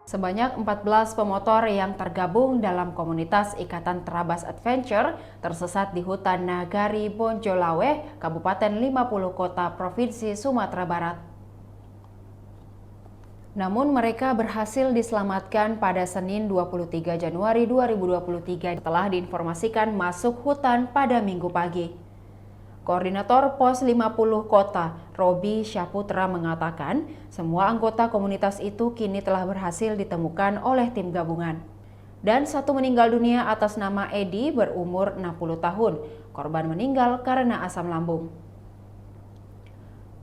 Sebanyak 14 pemotor yang tergabung dalam komunitas Ikatan Trabas Adventure tersesat di hutan Nagari Bonjolaweh, Kabupaten 50 Kota, Provinsi Sumatera Barat. Namun mereka berhasil diselamatkan pada Senin 23 Januari 2023 setelah diinformasikan masuk hutan pada Minggu pagi. Koordinator Pos 50 Kota, Robi Syaputra mengatakan, semua anggota komunitas itu kini telah berhasil ditemukan oleh tim gabungan. Dan satu meninggal dunia atas nama Edi berumur 60 tahun. Korban meninggal karena asam lambung.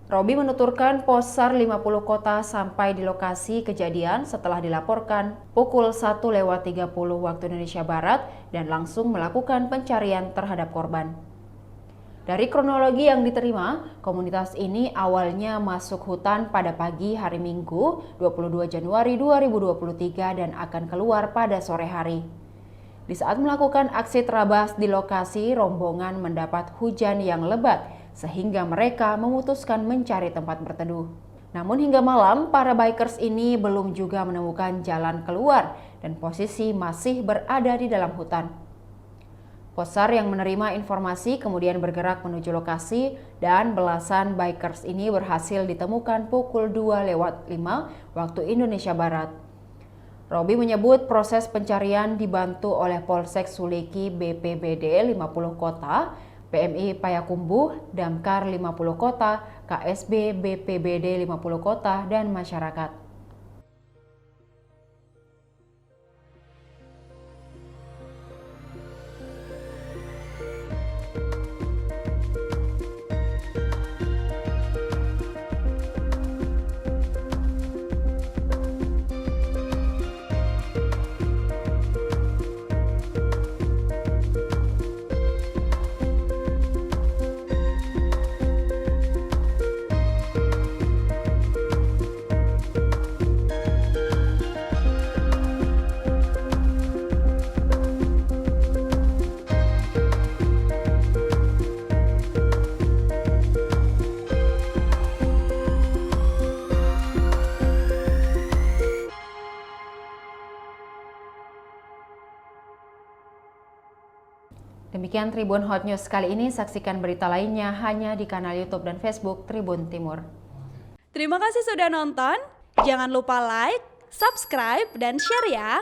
Robi menuturkan Pos SAR 50 Kota sampai di lokasi kejadian setelah dilaporkan pukul 1:30 waktu Indonesia Barat dan langsung melakukan pencarian terhadap korban. Dari kronologi yang diterima, komunitas ini awalnya masuk hutan pada pagi hari Minggu 22 Januari 2023 dan akan keluar pada sore hari. Di saat melakukan aksi terabas di lokasi, rombongan mendapat hujan yang lebat sehingga mereka memutuskan mencari tempat berteduh. Namun hingga malam, para bikers ini belum juga menemukan jalan keluar dan posisi masih berada di dalam hutan. Posar yang menerima informasi kemudian bergerak menuju lokasi dan belasan bikers ini berhasil ditemukan pukul 2:05 waktu Indonesia Barat. Robi menyebut proses pencarian dibantu oleh Polsek Suliki BPBD 50 Kota, PMI Payakumbuh, Damkar 50 Kota, KSB BPBD 50 Kota, dan masyarakat. Demikian Tribun Hot News kali ini, saksikan berita lainnya hanya di kanal YouTube dan Facebook Tribun Timur. Terima kasih sudah nonton, jangan lupa like, subscribe, dan share ya!